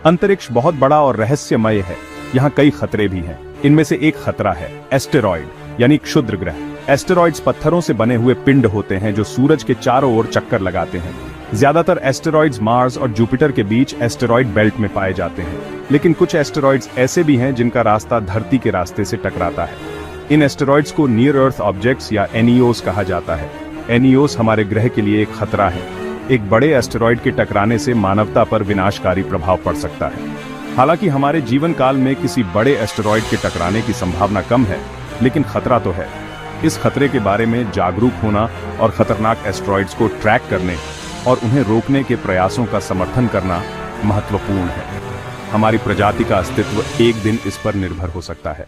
अंतरिक्ष बहुत बड़ा और रहस्यमय है। यहाँ कई खतरे भी हैं। इनमें से एक खतरा है एस्टेरॉयड यानी क्षुद्र ग्रह। एस्टेरॉयड्स पत्थरों से बने हुए पिंड होते हैं जो सूरज के चारों ओर चक्कर लगाते हैं। ज्यादातर एस्टेरॉयड्स मार्स और जुपिटर के बीच एस्टेरॉयड बेल्ट में पाए जाते हैं, लेकिन कुछ एस्टेरॉयड्स ऐसे भी हैं जिनका रास्ता धरती के रास्ते से टकराता है। इन एस्टेरॉयड्स को नियर अर्थ ऑब्जेक्ट्स या NEOs कहा जाता है। NEOs हमारे ग्रह के लिए एक खतरा है। एक बड़े एस्टेरॉयड के टकराने से मानवता पर विनाशकारी प्रभाव पड़ सकता है। हालांकि हमारे जीवन काल में किसी बड़े एस्टेरॉयड के टकराने की संभावना कम है, लेकिन खतरा तो है। इस खतरे के बारे में जागरूक होना और खतरनाक एस्टेरॉयड्स को ट्रैक करने और उन्हें रोकने के प्रयासों का समर्थन करना महत्वपूर्ण है। हमारी प्रजाति का अस्तित्व एक दिन इस पर निर्भर हो सकता है।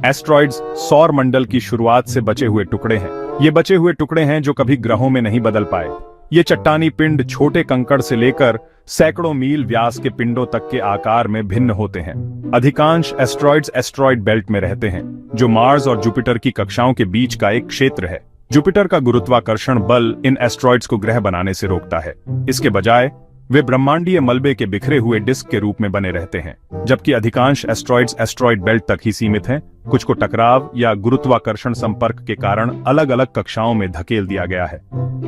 एस्टेरॉयड्स सौर मंडल की शुरुआत से बचे हुए टुकड़े हैं। ये बचे हुए टुकड़े हैं जो कभी ग्रहों में नहीं बदल पाए। ये चट्टानी पिंड छोटे कंकड़ से लेकर सैकड़ों मील व्यास के पिंडों तक के आकार में भिन्न होते हैं। अधिकांश एस्टेरॉयड्स एस्टेरॉयड बेल्ट में रहते हैं, जो मार्स और जुपिटर की कक्षाओं के बीच का एक क्षेत्र है। जुपिटर का गुरुत्वाकर्षण बल इन एस्टेरॉयड्स को ग्रह बनाने से रोकता है। इसके बजाय वे ब्रह्मांडीय मलबे के बिखरे हुए डिस्क के रूप में बने रहते हैं, जबकि अधिकांश एस्टेरॉयड्स एस्टेरॉयड बेल्ट तक ही सीमित हैं। कुछ को टकराव या गुरुत्वाकर्षण संपर्क के कारण अलग अलग कक्षाओं में धकेल दिया गया है।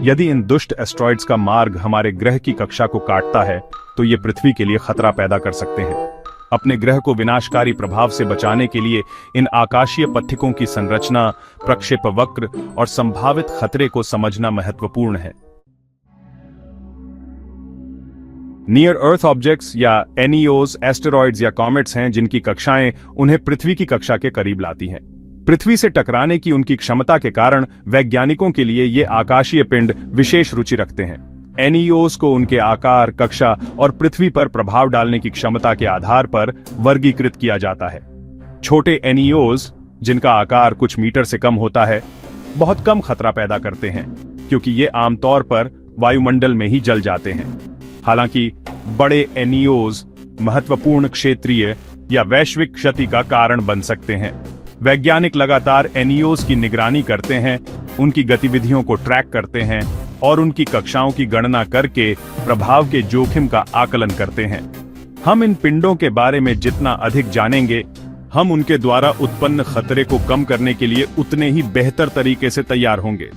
यदि इन दुष्ट एस्टेरॉयड्स का मार्ग हमारे ग्रह की कक्षा को काटता है तो ये पृथ्वी के लिए खतरा पैदा कर सकते हैं। अपने ग्रह को विनाशकारी प्रभाव से बचाने के लिए इन आकाशीय पथिकों की संरचना, प्रक्षेपवक्र और संभावित खतरे को समझना महत्वपूर्ण है। नियर अर्थ ऑब्जेक्ट्स या NEOs एस्टेरॉयड्स या कॉमेट्स हैं जिनकी कक्षाएं उन्हें पृथ्वी की कक्षा के करीब लाती हैं। पृथ्वी से टकराने की उनकी क्षमता के कारण वैज्ञानिकों के लिए ये आकाशीय पिंड विशेष रुचि रखते हैं। NEOs को उनके आकार, कक्षा और पृथ्वी पर प्रभाव डालने की क्षमता के आधार पर वर्गीकृत किया जाता है। छोटे NEOs, जिनका आकार कुछ मीटर से कम होता है, बहुत कम खतरा पैदा करते हैं क्योंकि ये आमतौर पर वायुमंडल में ही जल जाते हैं। हालांकि बड़े NEOs महत्वपूर्ण क्षेत्रीय या वैश्विक क्षति का कारण बन सकते हैं। वैज्ञानिक लगातार NEOs की निगरानी करते हैं, उनकी गतिविधियों को ट्रैक करते हैं और उनकी कक्षाओं की गणना करके प्रभाव के जोखिम का आकलन करते हैं। हम इन पिंडों के बारे में जितना अधिक जानेंगे, हम उनके द्वारा उत्पन्न खतरे को कम करने के लिए उतने ही बेहतर तरीके से तैयार होंगे।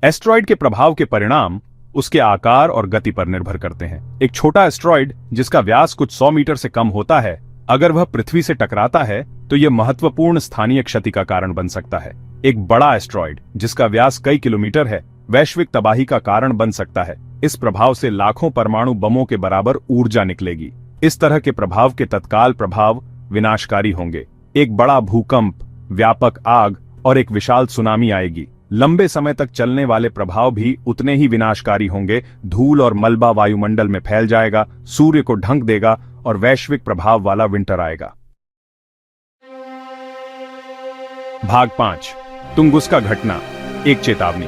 एस्टेरॉयड के प्रभाव के परिणाम उसके आकार और गति पर निर्भर करते हैं। एक छोटा एस्टेरॉयड जिसका व्यास कुछ 100 मीटर से कम होता है, अगर वह पृथ्वी से टकराता है तो यह महत्वपूर्ण स्थानीय क्षति का कारण बन सकता है। एक बड़ा एस्टेरॉयड जिसका व्यास कई किलोमीटर है, वैश्विक तबाही का कारण बन सकता है। इस प्रभाव से लाखों परमाणु बमों के बराबर ऊर्जा निकलेगी। इस तरह के प्रभाव के तत्काल प्रभाव विनाशकारी होंगे। एक बड़ा भूकंप, व्यापक आग और एक विशाल सुनामी आएगी। लंबे समय तक चलने वाले प्रभाव भी उतने ही विनाशकारी होंगे। धूल और मलबा वायुमंडल में फैल जाएगा, सूर्य को ढंक देगा और वैश्विक प्रभाव वाला विंटर आएगा। भाग 5, तुंगुस्का घटना, एक चेतावनी।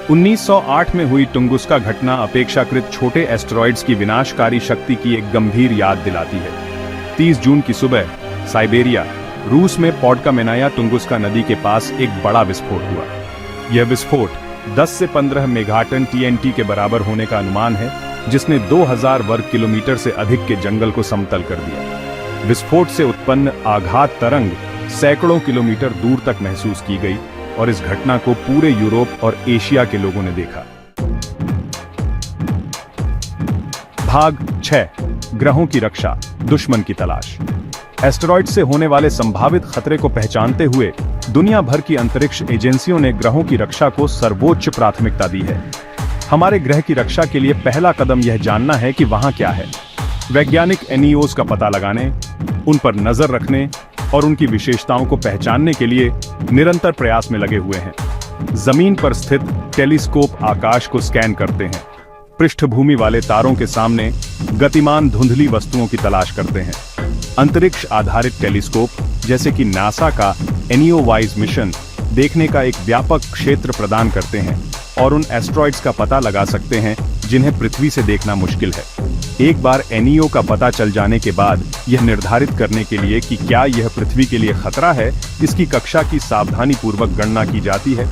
1908 में हुई तुंगुस्का घटना अपेक्षाकृत छोटे एस्टेरॉयड्स की विनाशकारी शक्ति की एक गंभीर याद दिलाती है। 30 जून की सुबह साइबेरिया, रूस में पॉडकामेनाया तुंगुस्का नदी के पास एक बड़ा विस्फोट हुआ। यह विस्फोट 10 से 15 मेगाटन TNT के बराबर होने का अनुमान है, जिसने 2000 वर्ग किलोमीटर से अधिक के जंगल को समतल कर दिया। विस्फोट से उत्पन्न आघात तरंग सैकड़ों किलोमीटर दूर तक महसूस की गई और इस घटना को पूरे यूरोप और एशिया के लोगों ने देखा। भाग 6, ग्रहों की रक्षा, दुश्मन की तलाश। एस्टेरॉयड से होने वाले संभावित खतरे को पहचानते हुए दुनिया भर की अंतरिक्ष एजेंसियों ने ग्रहों की रक्षा को सर्वोच्च प्राथमिकता दी है। हमारे ग्रह की रक्षा के लिए पहला कदम यह जानना है कि वहां क्या है। वैज्ञानिक NEOs का पता लगाने, उन पर नजर रखने और उनकी विशेषताओं को पहचानने के लिए निरंतर प्रयास में लगे हुए हैं। जमीन पर स्थित टेलीस्कोप आकाश को स्कैन करते हैं, पृष्ठभूमि वाले तारों के सामने गतिमान धुंधली वस्तुओं की तलाश करते हैं। अंतरिक्ष आधारित टेलीस्कोप जैसे कि नासा का NEOWISE मिशन देखने का एक व्यापक क्षेत्र प्रदान करते हैं और उन एस्टेरॉयड्स का पता लगा सकते हैं जिन्हें पृथ्वी से देखना मुश्किल है। एक बार एनईओ का पता चल जाने के बाद यह निर्धारित करने के लिए कि क्या यह पृथ्वी के लिए खतरा है, इसकी कक्षा की सावधानीपूर्वक गणना की जाती है।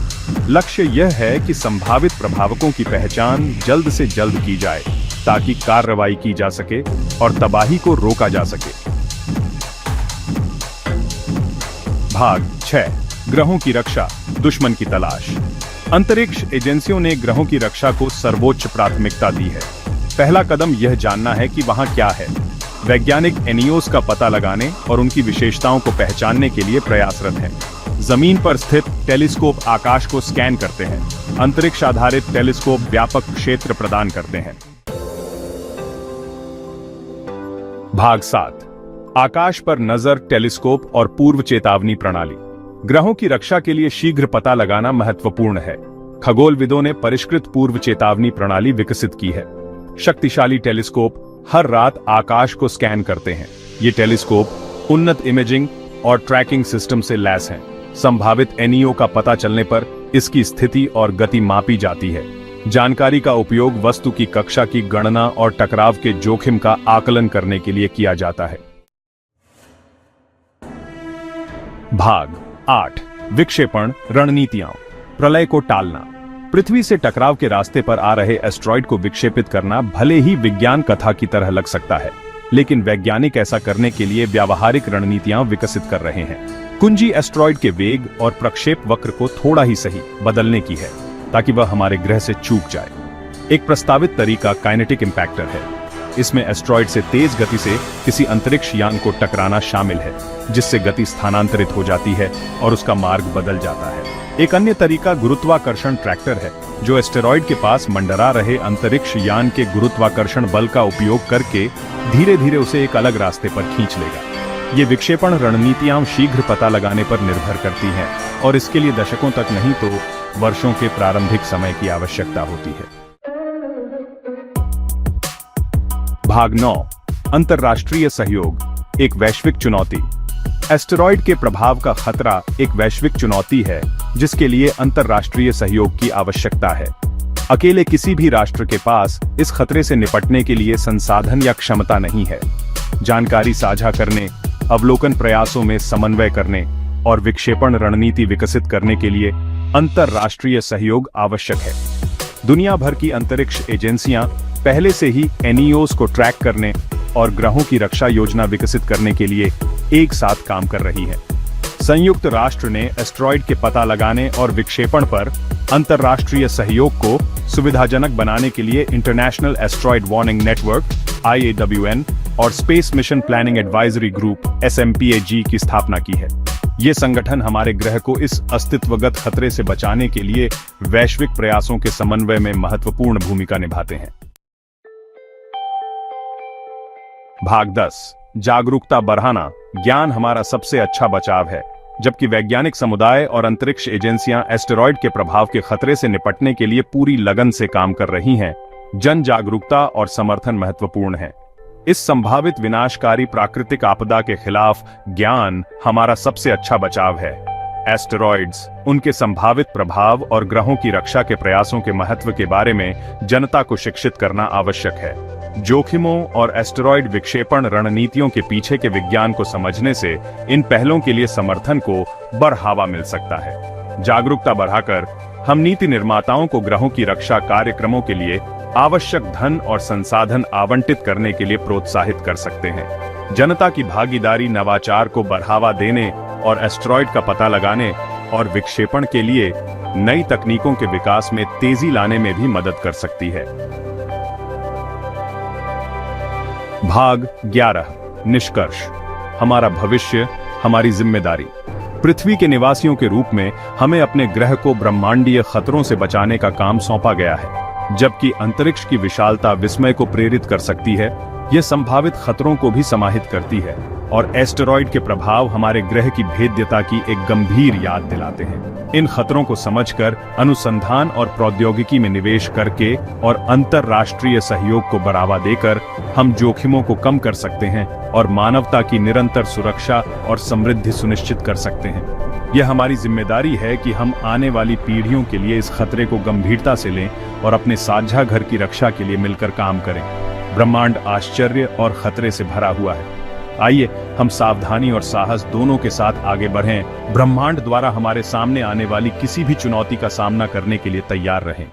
लक्ष्य यह है कि संभावित प्रभावकों की पहचान जल्द से जल्द की जाए ताकि कार्रवाई की जा सके और तबाही को रोका जा सके। भाग 6, ग्रहों की रक्षा, दुश्मन की तलाश। अंतरिक्ष एजेंसियों ने ग्रहों की रक्षा को सर्वोच्च प्राथमिकता दी है। पहला कदम यह जानना है कि वहां क्या है। वैज्ञानिक एनियोस का पता लगाने और उनकी विशेषताओं को पहचानने के लिए प्रयासरत हैं। जमीन पर स्थित टेलीस्कोप आकाश को स्कैन करते हैं। अंतरिक्ष आधारित टेलीस्कोप व्यापक क्षेत्र प्रदान करते हैं। भाग 7, आकाश पर नजर, टेलीस्कोप और पूर्व चेतावनी प्रणाली। ग्रहों की रक्षा के लिए शीघ्र पता लगाना महत्वपूर्ण है। खगोलविदों ने परिष्कृत पूर्व चेतावनी प्रणाली विकसित की है। शक्तिशाली टेलीस्कोप हर रात आकाश को स्कैन करते हैं। ये टेलीस्कोप उन्नत इमेजिंग और ट्रैकिंग सिस्टम से लैस हैं। संभावित एनईओ का पता चलने पर इसकी स्थिति और गति मापी जाती है। जानकारी का उपयोग वस्तु की कक्षा की गणना और टकराव के जोखिम का आकलन करने के लिए किया जाता है। भाग 8, विक्षेपण रणनीतियां, प्रलय को टालना। पृथ्वी से टकराव के रास्ते पर आ रहे एस्ट्रॉइड को विक्षेपित करना भले ही विज्ञान कथा की तरह लग सकता है, लेकिन वैज्ञानिक ऐसा करने के लिए व्यावहारिक रणनीतियां विकसित कर रहे हैं। कुंजी एस्ट्रॉइड के वेग और प्रक्षेप वक्र को थोड़ा ही सही बदलने की है ताकि वह हमारे ग्रह से चूक जाए। एक प्रस्तावित तरीका काइनेटिक इंपैक्टर है। इसमें एस्ट्रॉइड से तेज गति से किसी अंतरिक्ष यान को टकराना शामिल है, जिससे गति स्थानांतरित हो जाती है और उसका मार्ग बदल जाता है। एक अन्य तरीका गुरुत्वाकर्षण ट्रैक्टर है, जो एस्टेरॉइड के पास मंडरा रहे अंतरिक्ष यान के गुरुत्वाकर्षण बल का उपयोग करके धीरे धीरे उसे एक अलग रास्ते पर खींच लेगा। ये विक्षेपण रणनीतियां शीघ्र पता लगाने पर निर्भर करती हैं और इसके लिए दशकों तक नहीं तो वर्षों के प्रारंभिक समय की आवश्यकता होती है। भाग 9, अंतरराष्ट्रीय सहयोग, एक वैश्विक चुनौती। एस्टेरॉइड के प्रभाव का खतरा एक वैश्विक चुनौती है जिसके लिए अंतरराष्ट्रीय सहयोग की आवश्यकता है। अकेले किसी भी राष्ट्र के पास इस खतरे से निपटने के लिए संसाधन या क्षमता नहीं है। जानकारी साझा करने, अवलोकन प्रयासों में समन्वय करने और विक्षेपण रणनीति विकसित करने के लिए अंतरराष्ट्रीय सहयोग आवश्यक है। दुनिया भर की अंतरिक्ष एजेंसियां पहले से ही एनईओस को ट्रैक करने और ग्रहों की रक्षा योजना विकसित करने के लिए एक साथ काम कर रही हैं। संयुक्त राष्ट्र ने एस्टेरॉइड के पता लगाने और विक्षेपण पर अंतरराष्ट्रीय सहयोग को सुविधाजनक बनाने के लिए international asteroid warning network (IAWN) और space mission planning advisory group (SMPAG) की स्थापना की है। ये संगठन हमारे ग्रह को इस अस्तित्वगत खतरे से बचाने के लिए वैश्विक प्रयासों के समन्वय में महत्वपूर्ण भूमिका निभाते हैं। भाग 10, जागरूकता बढ़ाना, ज्ञान हमारा सबसे अच्छा बचाव है। जबकि वैज्ञानिक समुदाय और अंतरिक्ष एजेंसियां एस्टेरॉइड के प्रभाव के खतरे से निपटने के लिए पूरी लगन से काम कर रही हैं, जन जागरूकता और समर्थन महत्वपूर्ण है। इस संभावित विनाशकारी प्राकृतिक आपदा के खिलाफ ज्ञान हमारा सबसे अच्छा बचाव है। एस्टेरॉइड्स, उनके संभावित प्रभाव और ग्रहों की रक्षा के प्रयासों के महत्व के बारे में जनता को शिक्षित करना आवश्यक है। जोखिमों और एस्टेरॉइड विक्षेपण रणनीतियों के पीछे के विज्ञान को समझने से इन पहलों के लिए समर्थन को बढ़ावा मिल सकता है। जागरूकता बढ़ाकर हम नीति निर्माताओं को ग्रहों की रक्षा कार्यक्रमों के लिए आवश्यक धन और संसाधन आवंटित करने के लिए प्रोत्साहित कर सकते हैं। जनता की भागीदारी नवाचार को बढ़ावा देने और एस्टेरॉइड का पता लगाने और विक्षेपण के लिए नई तकनीकों के विकास में तेजी लाने में भी मदद कर सकती है। भाग 11, निष्कर्ष, हमारा भविष्य, हमारी जिम्मेदारी। पृथ्वी के निवासियों के रूप में हमें अपने ग्रह को ब्रह्मांडीय खतरों से बचाने का काम सौंपा गया है। जबकि अंतरिक्ष की विशालता विस्मय को प्रेरित कर सकती है, यह संभावित खतरों को भी समाहित करती है और एस्टेरॉइड के प्रभाव हमारे ग्रह की भेद्यता की एक गंभीर याद दिलाते हैं। इन खतरों को समझकर अनुसंधान और प्रौद्योगिकी में निवेश करके और अंतरराष्ट्रीय सहयोग को बढ़ावा देकर हम जोखिमों को कम कर सकते हैं और मानवता की निरंतर सुरक्षा और समृद्धि सुनिश्चित कर सकते हैं। यह हमारी जिम्मेदारी है कि हम आने वाली पीढ़ियों के लिए इस खतरे को गंभीरता से लें और अपने साझा घर की रक्षा के लिए मिलकर काम करें। ब्रह्मांड आश्चर्य और खतरे से भरा हुआ है। आइए हम सावधानी और साहस दोनों के साथ आगे बढ़ें, ब्रह्मांड द्वारा हमारे सामने आने वाली किसी भी चुनौती का सामना करने के लिए तैयार रहें।